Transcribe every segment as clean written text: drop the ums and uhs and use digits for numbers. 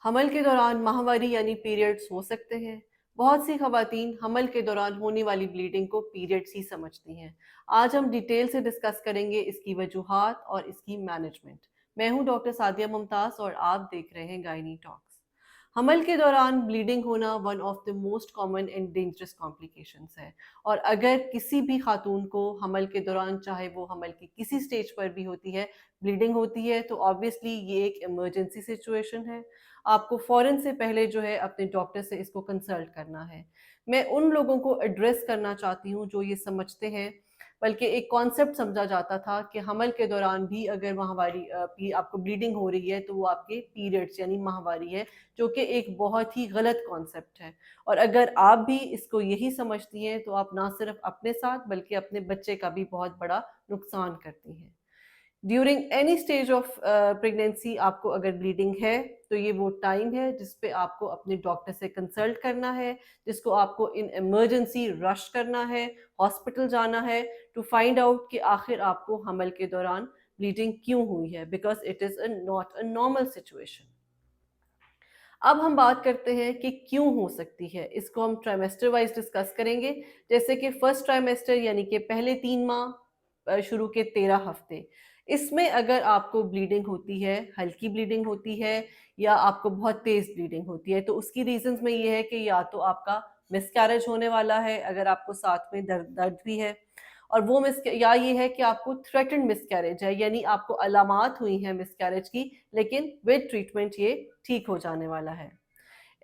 हमल के दौरान माहवारी यानी पीरियड्स हो सकते हैं। बहुत सी खवातीन हमल के दौरान होने वाली ब्लीडिंग को पीरियड्स ही समझती हैं। आज हम डिटेल से डिस्कस करेंगे इसकी वजूहात और इसकी मैनेजमेंट। मैं हूं डॉक्टर सादिया मुमताज और आप देख रहे हैं गायनी टॉक्स। हमल के दौरान ब्लीडिंग होना one of the most common and dangerous complications है। और अगर किसी भी खातून को हमल के दौरान, चाहे वो हमल की किसी स्टेज पर भी होती है, ब्लीडिंग होती है, तो ऑब्वियसली ये एक इमरजेंसी सिचुएशन है। आपको फ़ौरन से पहले जो है अपने डॉक्टर से इसको कंसल्ट करना है। मैं उन लोगों को एड्रेस करना चाहती हूँ जो ये समझते हैं, बल्कि एक कॉन्सेप्ट समझा जाता था कि हमल के दौरान भी अगर माहवारी आपको ब्लीडिंग हो रही है तो वो आपके पीरियड्स यानी माहवारी है, जो कि एक बहुत ही गलत कॉन्सेप्ट है। और अगर आप भी इसको यही समझती हैं तो आप ना सिर्फ अपने साथ बल्कि अपने बच्चे का भी बहुत बड़ा नुकसान करती हैं। During any stage of pregnancy आपको अगर ब्लीडिंग है तो ये वो टाइम है जिस पे आपको अपने डॉक्टर से कंसल्ट करना है, जिसको आपको इन इमरजेंसी रश करना है, हॉस्पिटल जाना है टू फाइंड आउट कि आखिर आपको हमल के दौरान ब्लीडिंग क्यों हुई है, because it is not a normal situation. अब हम बात करते हैं कि क्यों हो सकती है। इसको हम ट्राइमेस्टर वाइज डिस्कस करेंगे। जैसे कि फर्स्ट ट्राइमेस्टर यानी कि पहले 3 माह, शुरू के 13 हफ्ते, इसमें अगर आपको ब्लीडिंग होती है, हल्की ब्लीडिंग होती है या आपको बहुत तेज ब्लीडिंग होती है, तो उसकी रीजंस में ये है कि या तो आपका मिसकैरेज होने वाला है, अगर आपको साथ में दर्द दर्द भी है, और वो मिस या ये है कि आपको थ्रेटन्ड मिसकैरेज है, यानी आपको अलामात हुई हैं मिसकैरेज की, लेकिन विद ट्रीटमेंट ये ठीक हो जाने वाला है।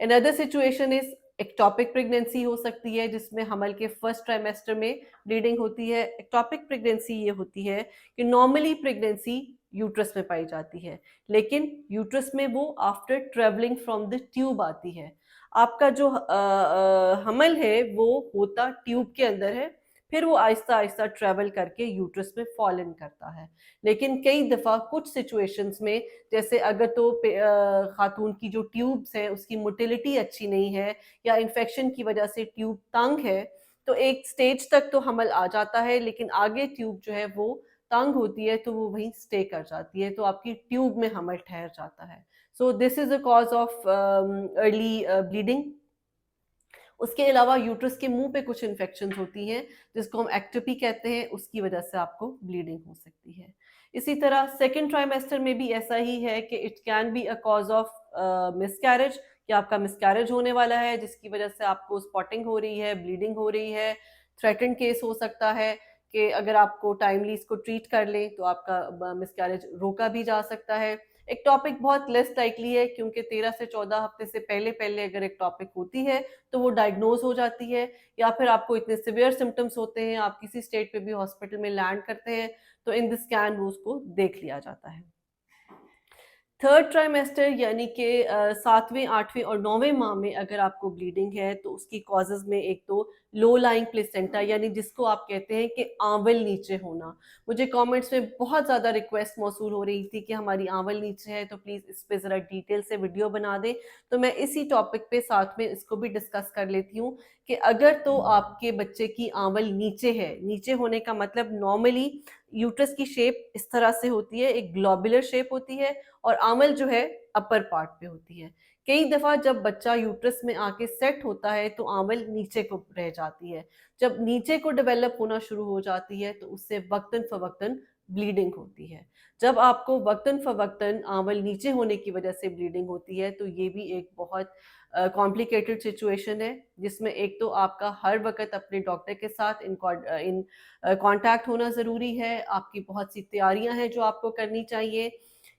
Another situation is ectopic pregnancy हो सकती है, जिसमें हमल के फर्स्ट ट्राइमेस्टर में ब्लीडिंग होती है। एक्टॉपिक प्रेगनेंसी ये होती है कि नॉर्मली प्रेगनेंसी यूट्रस में पाई जाती है, लेकिन यूट्रस में वो after travelling from the tube आती है। आपका जो हमल है वो होता ट्यूब के अंदर है, फिर वो आहिस्ता आहिस्ता ट्रेवल करके यूट्रस में फॉल इन करता है। लेकिन कई दफ़ा कुछ सिचुएशंस में, जैसे अगर तो खातून की जो ट्यूब्स हैं उसकी मोटिलिटी अच्छी नहीं है या इन्फेक्शन की वजह से ट्यूब तंग है, तो एक स्टेज तक तो हमल आ जाता है, लेकिन आगे ट्यूब जो है वो तंग होती है तो वो वहीं स्टे कर जाती है, तो आपकी ट्यूब में हमल ठहर जाता है। So this is a cause of early bleeding. उसके अलावा यूट्रस के मुंह पे कुछ इन्फेक्शन होती हैं जिसको हम एक्टोपी कहते हैं, उसकी वजह से आपको ब्लीडिंग हो सकती है। इसी तरह सेकेंड ट्राइमेस्टर में भी ऐसा ही है कि it can be a cause of miscarriage, कि आपका मिसकैरेज होने वाला है जिसकी वजह से आपको स्पॉटिंग हो रही है, ब्लीडिंग हो रही है। थ्रेटन केस हो सकता है कि अगर आपको टाइमली इसको ट्रीट कर लें तो आपका मिसकैरेज रोका भी जा सकता है। एक टॉपिक बहुत लेस लाइकली है, क्योंकि 13 से 14 हफ्ते से पहले पहले अगर एक टॉपिक होती है तो वो डायग्नोज हो जाती है, या फिर आपको इतने सिवियर सिम्टम्स होते हैं, आप किसी स्टेट पे भी हॉस्पिटल में लैंड करते हैं, तो इन द स्कैन वो उसको देख लिया जाता है। थर्ड ट्राइमेस्टर यानी कि 7वें, 8वें और 9वें माह में अगर आपको ब्लीडिंग है तो उसकी कॉजेज में एक तो लो लाइंग प्लेसेंटा, यानी जिसको आप कहते हैं कि आंवल नीचे होना। मुझे कमेंट्स में बहुत ज़्यादा रिक्वेस्ट मौसूल हो रही थी कि हमारी आंवल नीचे है, तो प्लीज़ इस पे ज़रा डिटेल से वीडियो बना दें। तो मैं इसी टॉपिक पे साथ में इसको भी डिस्कस कर लेती हूँ कि अगर तो आपके बच्चे की आंवल नीचे है, नीचे होने का मतलब नॉर्मली यूट्रस की शेप इस तरह से होती है, एक ग्लोबुलर शेप होती है, और आंवल जो है अपर पार्ट पे होती है। कई दफा जब बच्चा यूट्रस में आके सेट होता है तो आंवल नीचे को रह जाती है। जब नीचे को डेवलप होना शुरू हो जाती है तो उससे वक्तन फवक्तन ब्लीडिंग होती है। जब आपको वक्तन फवक्तन आंवल नीचे होने की वजह से ब्लीडिंग होती है तो ये भी एक बहुत कॉम्प्लिकेटेड सिचुएशन है, जिसमें एक तो आपका हर वक्त अपने डॉक्टर के साथ इन कांटेक्ट होना ज़रूरी है। आपकी बहुत सी तैयारियां हैं जो आपको करनी चाहिए।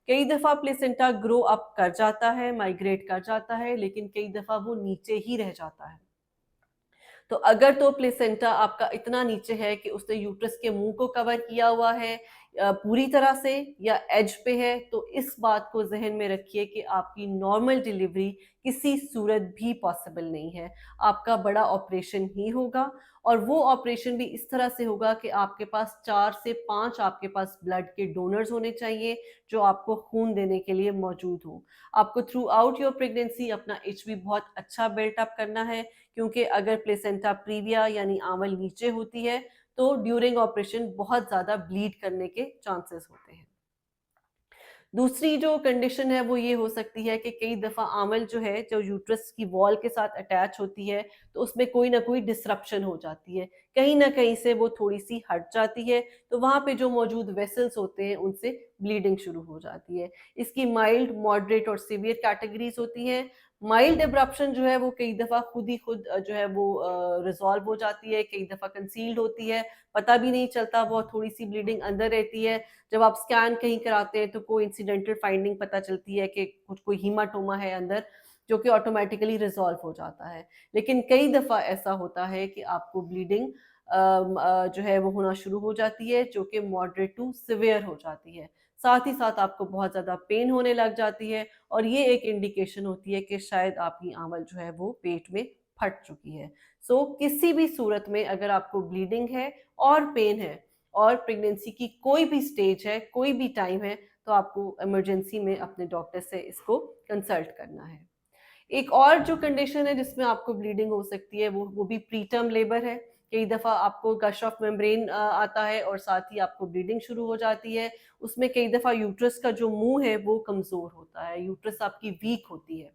कई दफ़ा प्लेसेंटा ग्रो अप कर जाता है, माइग्रेट कर जाता है, लेकिन कई दफ़ा वो नीचे ही रह जाता है। तो अगर तो प्लेसेंटा आपका इतना नीचे है कि उसने यूट्रस के मुंह को कवर किया हुआ है पूरी तरह से, या एज पे है, तो इस बात को जहन में रखिए कि आपकी नॉर्मल डिलीवरी किसी सूरत भी पॉसिबल नहीं है। आपका बड़ा ऑपरेशन ही होगा, और वो ऑपरेशन भी इस तरह से होगा कि आपके पास 4 से 5 आपके पास ब्लड के डोनर्स होने चाहिए जो आपको खून देने के लिए मौजूद हो। आपको थ्रू आउट योर प्रेगनेंसी अपना HB बहुत अच्छा बिल्टअप करना है, क्योंकि अगर प्लेसेंटा प्रीविया यानी आंवल नीचे होती है तो ड्यूरिंग ऑपरेशन बहुत ज़्यादा ब्लीड करने के चांसेस होते हैं। दूसरी जो कंडीशन है वो ये हो सकती है कि कई दफ़ा आंवल जो है, जो यूट्रस की वॉल के साथ अटैच होती है, तो उसमें कोई ना कोई डिसरप्शन हो जाती है। कहीं न कहीं से वो थोड़ी-सी हट जाती है, तो वहाँ पे जो मौजूद वेसल्स होते हैं, उनसे ब्लीडिंग शुरू हो जाती है। इसकी माइल्ड, मॉडरेट और सीवियर कैटेगरीज़ होती हैं। माइल्ड एब्रप्शन जो है वो कई दफ़ा खुद ही खुद जो है वो रिज़ॉल्व हो जाती है, कई दफ़ा कंसील्ड होती है, पता भी नहीं चलता, वो थोड़ी-सी ब्लीडिंग अंदर रहती है। जब आप स्कैन कहीं कराते हैं तो कोई इंसिडेंटल फाइंडिंग पता चलती है कि कुछ कोई हीमाटोमा है अंदर, जो कि ऑटोमेटिकली रिज़ॉल्व हो जाता है। लेकिन कई दफ़ा ऐसा होता है कि आपको ब्लीडिंग जो है वो होना शुरू हो जाती है, जो कि मॉडरेट टू सीवियर हो जाती है। साथ ही साथ आपको बहुत ज़्यादा पेन होने लग जाती है और ये एक इंडिकेशन होती है कि शायद आपकी आंवल जो है वो पेट में फट चुकी है। सो किसी भी सूरत में अगर आपको ब्लीडिंग है और पेन है और प्रेगनेंसी की कोई भी स्टेज है, कोई भी टाइम है, तो आपको इमरजेंसी में अपने डॉक्टर से इसको कंसल्ट करना है। एक और जो कंडीशन है जिसमें आपको ब्लीडिंग हो सकती है वो भी प्रीटर्म लेबर है। कई दफ़ा आपको गश ऑफ मेम्ब्रेन आता है और साथ ही आपको ब्लीडिंग शुरू हो जाती है। उसमें कई दफ़ा यूट्रस का जो मुँह है वो कमज़ोर होता है, यूट्रस आपकी वीक होती है।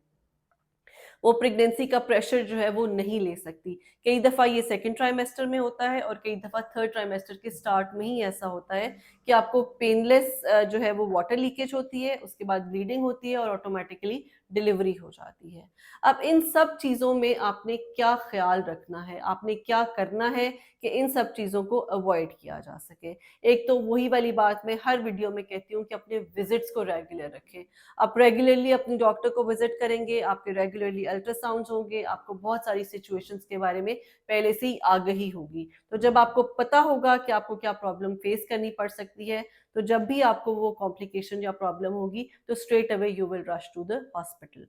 वो प्रेगनेंसी का प्रेशर जो है वो नहीं ले सकती। कई दफ़ा ये सेकंड ट्राइमेस्टर में होता है और कई दफ़ा थर्ड ट्राइमेस्टर के स्टार्ट में ही ऐसा होता है कि आपको पेनलेस जो है वो वाटर लीकेज होती है, उसके बाद ब्लीडिंग होती है और ऑटोमेटिकली डिलीवरी हो जाती है। अब इन सब चीज़ों में आपने क्या ख़्याल रखना है, आपने क्या करना है कि इन सब चीज़ों को अवॉइड किया जा सके। एक तो वही वाली बात मैं हर वीडियो में कहती हूँ कि अपने विज़िट्स को रेगुलर रखें। आप रेगुलरली अपने डॉक्टर को विज़िट करेंगे, आपके रेगुलरली अल्ट्रासाउंड्स होंगे, आपको बहुत सारी सिचुएशंस के बारे में पहले से ही आगाही होगी। तो जब आपको पता होगा कि आपको क्या प्रॉब्लम फेस करनी पड़ सकती है, तो जब भी आपको वो कॉम्प्लिकेशन या प्रॉब्लम होगी, तो straight away you will rush to the hospital.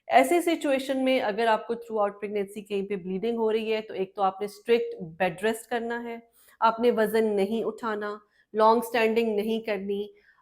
ऐसी सिचुएशन में अगर आपको थ्रू आउट प्रेगनेंसी कहीं पे ब्लीडिंग हो रही है, तो एक तो आपने स्ट्रिक्ट बेड रेस्ट करना है, आपने वज़न नहीं उठाना, लॉन्ग स्टैंडिंग नहीं करनी,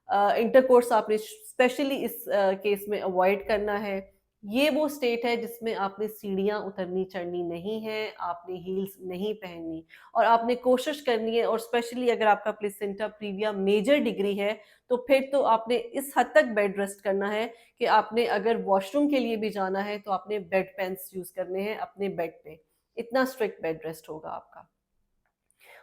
इंटरकोर्स आपने स्पेशली इस केस में अवॉइड करना है। ये वो स्टेट है जिसमें आपने सीढ़ियाँ उतरनी चढ़नी नहीं है, आपने हील्स नहीं पहननी और आपने कोशिश करनी है और स्पेशली अगर आपका प्लेसेंटा प्रीविया मेजर डिग्री है, तो फिर तो आपने इस हद तक बेड रेस्ट करना है कि आपने अगर वॉशरूम के लिए भी जाना है, तो आपने बेड पैंट्स यूज़ करने हैं अपने बेड पे। इतना स्ट्रिक्ट बेड रेस्ट होगा आपका।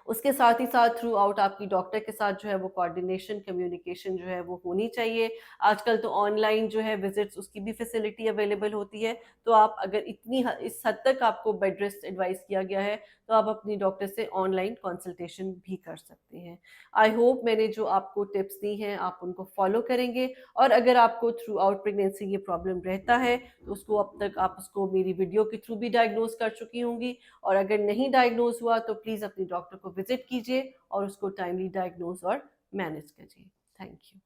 उसके साथ ही साथ थ्रू आउट आपकी डॉक्टर के साथ जो है वो कोऑर्डिनेशन, कम्युनिकेशन जो है वो होनी चाहिए। आजकल तो ऑनलाइन जो है विज़िट्स उसकी भी फैसिलिटी अवेलेबल होती है, तो आप अगर इस हद तक आपको बेड रेस्ट एडवाइस किया गया है, तो आप अपनी डॉक्टर से ऑनलाइन कंसल्टेशन भी कर सकते हैं। आई होप मैंने जो आपको टिप्स दी हैं, आप उनको फॉलो करेंगे और अगर आपको थ्रू आउट प्रेगनेंसी ये प्रॉब्लम रहता है, तो उसको अब तक आप उसको मेरी वीडियो के थ्रू भी डायग्नोज़ कर चुकी होंगी और अगर नहीं डायग्नोज़ हुआ तो प्लीज़ अपने डॉक्टर को विज़िट कीजिए और उसको टाइमली डायग्नोज़ और मैनेज कीजिए। Thank you.